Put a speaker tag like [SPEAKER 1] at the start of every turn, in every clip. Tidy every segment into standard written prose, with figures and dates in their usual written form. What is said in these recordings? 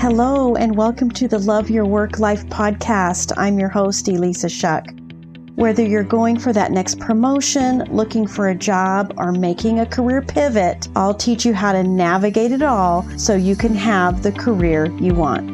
[SPEAKER 1] Hello, and welcome to the Love Your Work Life podcast. I'm your host, Elissa Shuck. Whether you're going for that next promotion, looking for a job, or making a career pivot, I'll teach you how to navigate it all so you can have the career you want.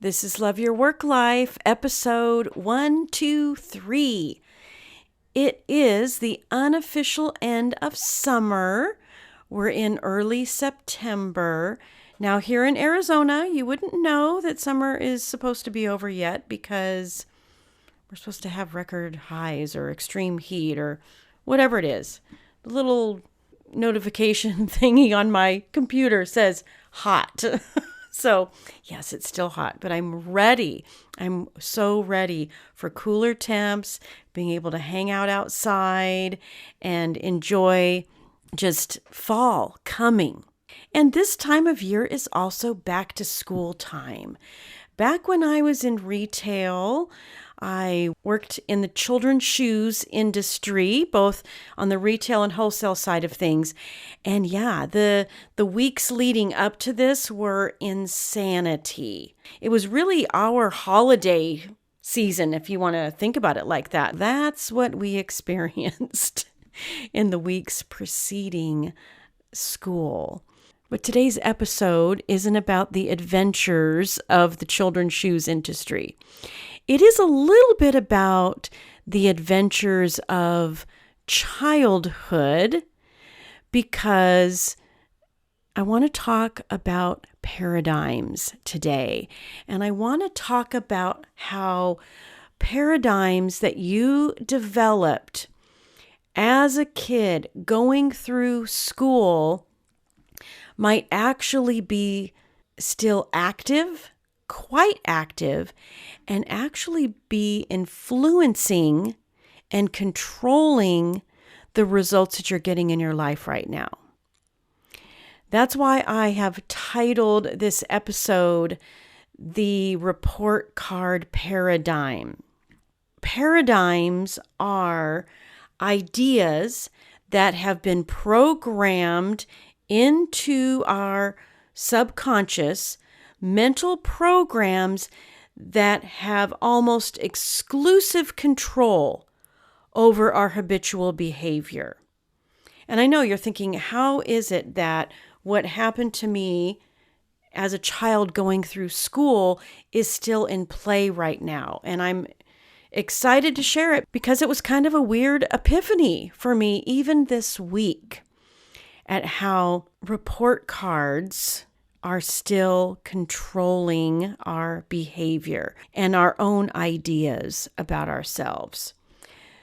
[SPEAKER 1] This is Love Your Work Life, episode 123. It is the unofficial end of summer. We're in early September. Now here in Arizona, you wouldn't know that summer is supposed to be over yet because we're supposed to have record highs or extreme heat or whatever it is. The little notification thingy on my computer says hot. So, yes, it's still hot, but I'm ready. I'm so ready for cooler temps, being able to hang out outside and enjoy just fall coming. And this time of year is also back to school time. Back when I was in retail, I worked in the children's shoes industry, both on the retail and wholesale side of things. And yeah, the weeks leading up to this were insanity. It was really our holiday season, if you want to think about it like that. That's what we experienced in the weeks preceding school. But today's episode isn't about the adventures of the children's shoes industry. It is a little bit about the adventures of childhood because I want to talk about paradigms today. And I want to talk about how paradigms that you developed as a kid going through school might actually be still active, quite active, and actually be influencing and controlling the results that you're getting in your life right now. That's why I have titled this episode, The Report Card Paradigm. Paradigms are ideas that have been programmed into our subconscious mental programs that have almost exclusive control over our habitual behavior. And I know you're thinking, how is it that what happened to me as a child going through school is still in play right now? And I'm excited to share it because it was kind of a weird epiphany for me even this week at how report cards are still controlling our behavior and our own ideas about ourselves.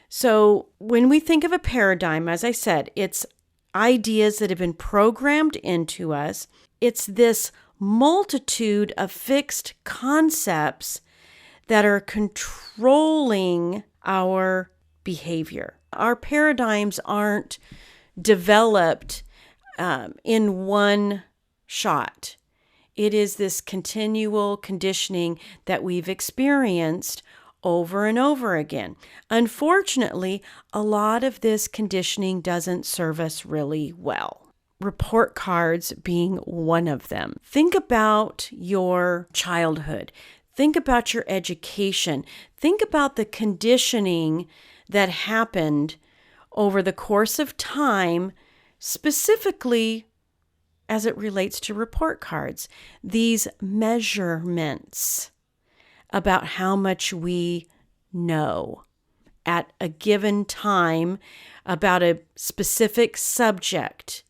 [SPEAKER 1] So when we think of a paradigm, as I said, it's ideas that have been programmed into us. It's this multitude of fixed concepts that are controlling our behavior. Our paradigms aren't developed in one shot. It is this continual conditioning that we've experienced over and over again. Unfortunately, a lot of this conditioning doesn't serve us really well. Report cards being one of them. Think about your childhood. Think about your education. Think about the conditioning that happened over the course of time, specifically as it relates to report cards. These measurements about how much we know at a given time about a specific subject.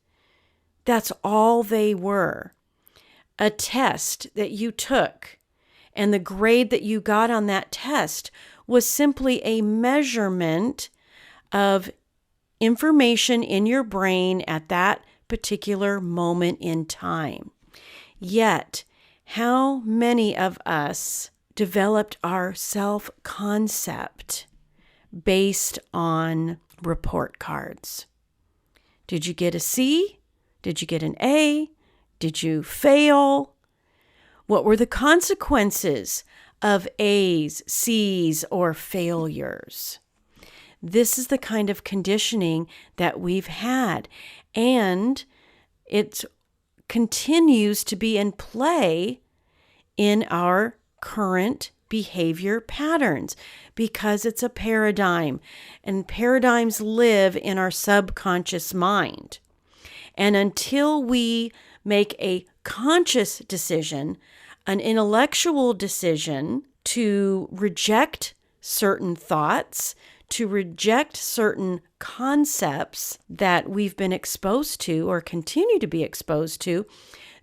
[SPEAKER 1] That's all they were. A test that you took and the grade that you got on that test was simply a measurement of information in your brain at that particular moment in time. Yet, how many of us developed our self-concept based on report cards? Did you get a C? Did you get an A? Did you fail? What were the consequences of A's, C's, or failures? This is the kind of conditioning that we've had, and it continues to be in play in our current behavior patterns because it's a paradigm, and paradigms live in our subconscious mind. And until we make a conscious decision, an intellectual decision to reject certain thoughts, to reject certain concepts that we've been exposed to or continue to be exposed to,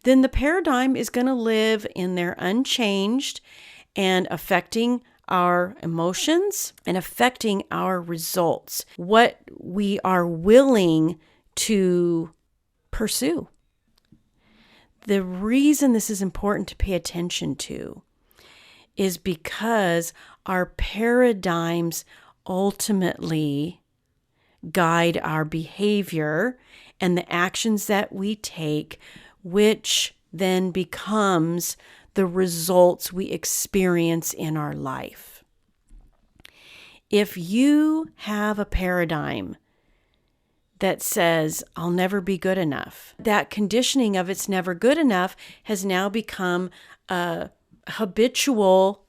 [SPEAKER 1] then the paradigm is going to live in there unchanged and affecting our emotions and affecting our results, what we are willing to pursue. The reason this is important to pay attention to is because our paradigms ultimately guide our behavior and the actions that we take, which then becomes the results we experience in our life. If you have a paradigm that says, I'll never be good enough, that conditioning of it's never good enough has now become a habitual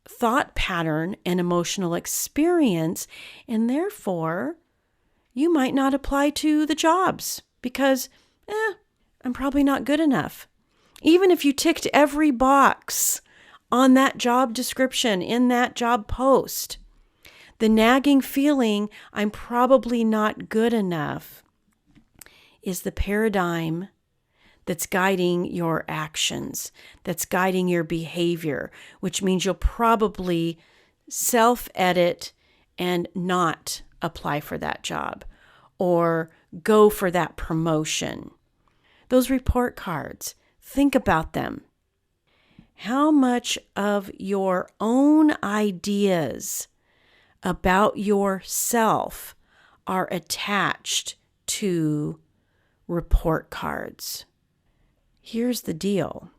[SPEAKER 1] thought pattern and emotional experience, and therefore you might not apply to the jobs because, I'm probably not good enough. Even if you ticked every box on that job description, in that job post, the nagging feeling, I'm probably not good enough, is the paradigm that's guiding your actions, that's guiding your behavior, which means you'll probably self-edit and not apply for that job or go for that promotion. Those report cards, think about them. How much of your own ideas about yourself are attached to report cards? Here's the deal.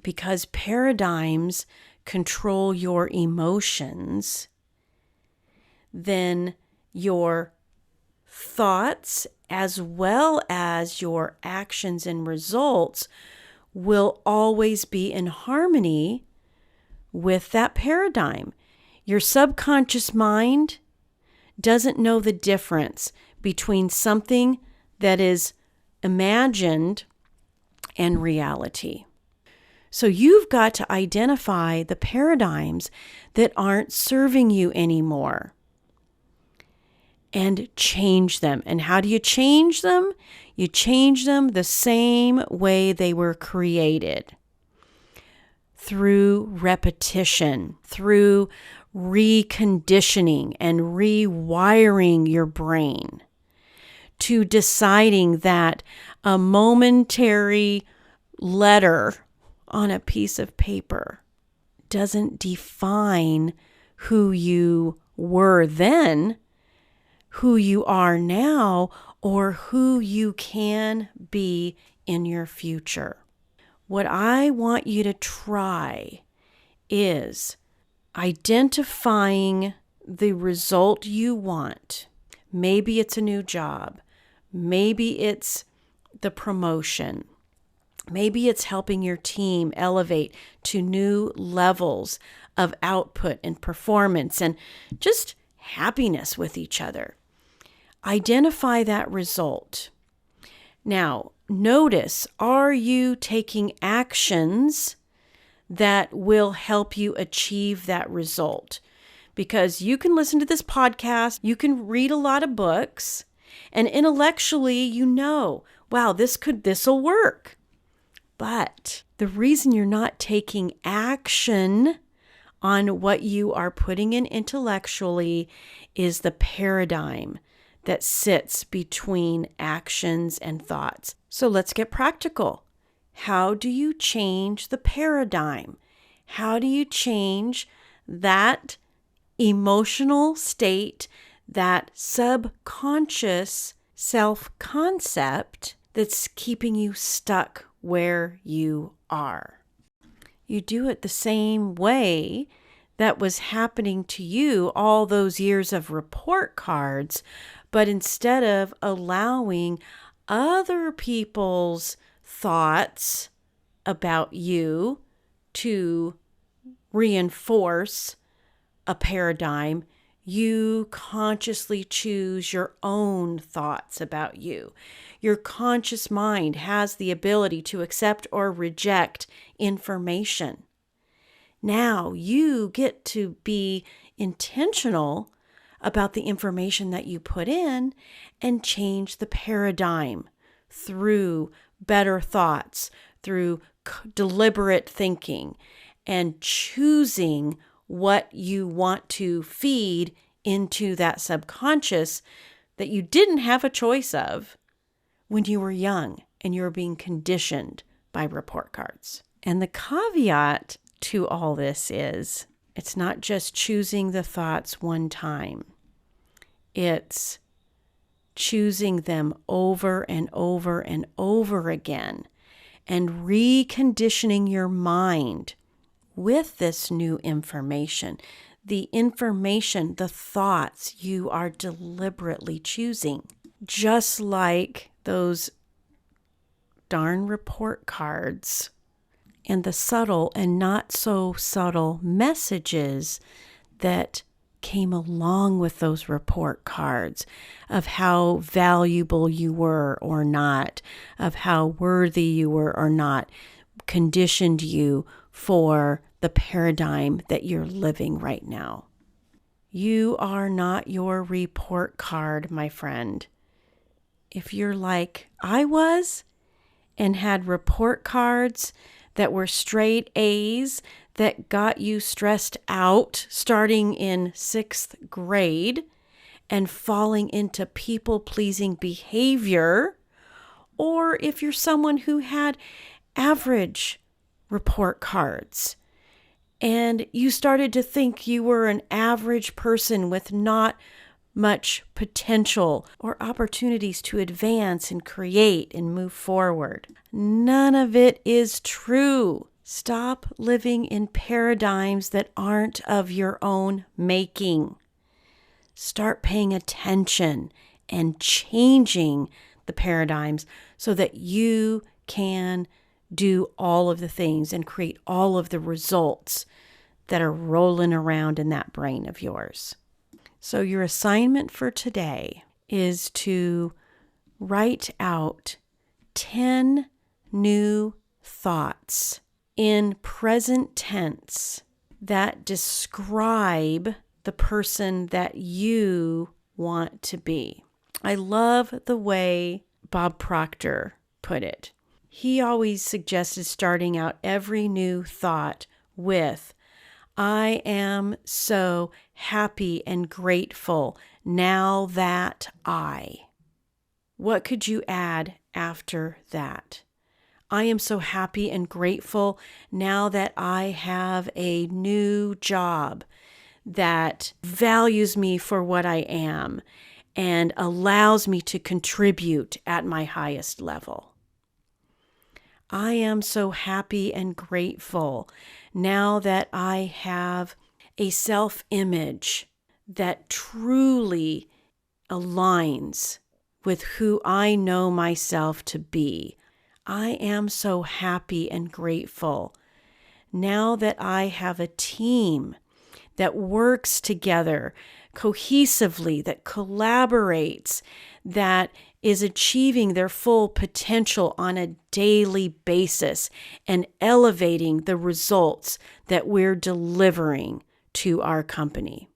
[SPEAKER 1] Because paradigms control your emotions, then your thoughts as well as your actions and results will always be in harmony with that paradigm. Your subconscious mind doesn't know the difference between something that is imagined and reality. So you've got to identify the paradigms that aren't serving you anymore and change them. And how do you change them? You change them the same way they were created. Through repetition, through reconditioning and rewiring your brain, to deciding that a momentary letter on a piece of paper doesn't define who you were then, who you are now, or who you can be in your future. What I want you to try is identifying the result you want. Maybe it's a new job. Maybe it's the promotion. Maybe it's helping your team elevate to new levels of output and performance and just happiness with each other. Identify that result. Now, notice, are you taking actions that will help you achieve that result? Because you can listen to this podcast, you can read a lot of books, and intellectually you know, wow, this'll work. But the reason you're not taking action on what you are putting in intellectually is the paradigm that sits between actions and thoughts. So let's get practical. How do you change the paradigm? How do you change that emotional state, that subconscious self-concept that's keeping you stuck where you are? You do it the same way that was happening to you all those years of report cards, but instead of allowing other people's thoughts about you to reinforce a paradigm, you consciously choose your own thoughts about you. Your conscious mind has the ability to accept or reject information. Now you get to be intentional about the information that you put in and change the paradigm through better thoughts, through deliberate thinking, and choosing what you want to feed into that subconscious that you didn't have a choice of when you were young and you were being conditioned by report cards. And the caveat to all this is it's not just choosing the thoughts one time. It's choosing them over and over and over again and reconditioning your mind with this new information. The information, the thoughts you are deliberately choosing. Just like those darn report cards and the subtle and not so subtle messages that came along with those report cards of how valuable you were or not, of how worthy you were or not, conditioned you for the paradigm that you're living right now. You are not your report card, my friend. If you're like I was and had report cards that were straight A's that got you stressed out starting in 6th grade and falling into people-pleasing behavior, or if you're someone who had average report cards and you started to think you were an average person with not much potential or opportunities to advance and create and move forward. None of it is true. Stop living in paradigms that aren't of your own making. Start paying attention and changing the paradigms so that you can do all of the things and create all of the results that are rolling around in that brain of yours. So your assignment for today is to write out 10 new thoughts in present tense that describe the person that you want to be. I love the way Bob Proctor put it. He always suggested starting out every new thought with, I am so happy and grateful now that I. What could you add after that? I am so happy and grateful now that I have a new job that values me for what I am and allows me to contribute at my highest level. I am so happy and grateful now that I have a self-image that truly aligns with who I know myself to be. I am so happy and grateful now that I have a team that works together cohesively, that collaborates, that is achieving their full potential on a daily basis and elevating the results that we're delivering to our company.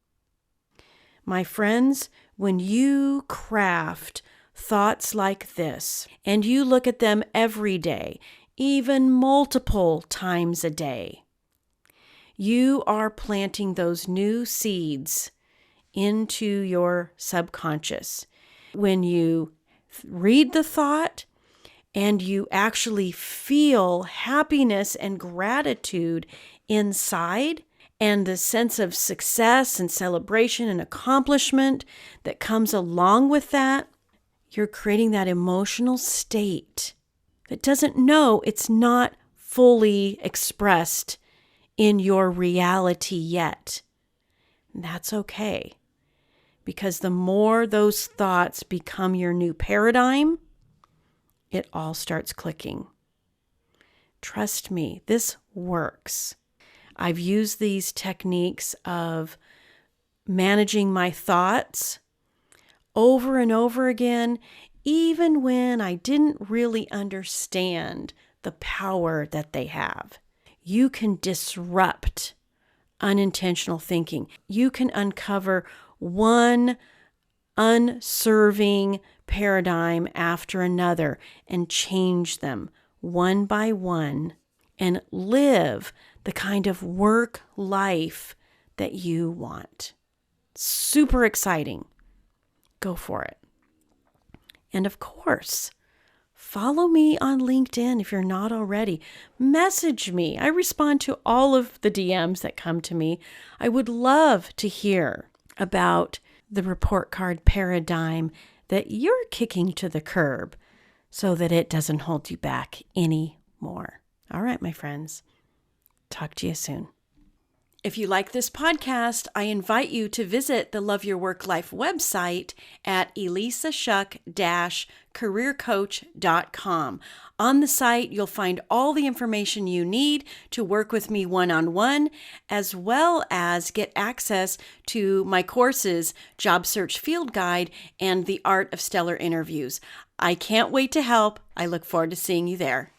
[SPEAKER 1] My friends, when you craft thoughts like this and you look at them every day, even multiple times a day, you are planting those new seeds into your subconscious. When you read the thought and you actually feel happiness and gratitude inside and the sense of success and celebration and accomplishment that comes along with that, you're creating that emotional state that doesn't know it's not fully expressed in your reality yet. That's okay, because the more those thoughts become your new paradigm, it all starts clicking. Trust me, this works. I've used these techniques of managing my thoughts over and over again, even when I didn't really understand the power that they have. You can disrupt unintentional thinking. You can uncover one unserving paradigm after another and change them one by one and live the kind of work life that you want. Super exciting. Go for it. And of course, follow me on LinkedIn if you're not already. Message me. I respond to all of the DMs that come to me. I would love to hear about the report card paradigm that you're kicking to the curb so that it doesn't hold you back anymore. All right, my friends. Talk to you soon. If you like this podcast, I invite you to visit the Love Your Work Life website at elissashuck-careercoach.com. On the site, you'll find all the information you need to work with me one-on-one, as well as get access to my courses, Job Search Field Guide, and The Art of Stellar Interviews. I can't wait to help. I look forward to seeing you there.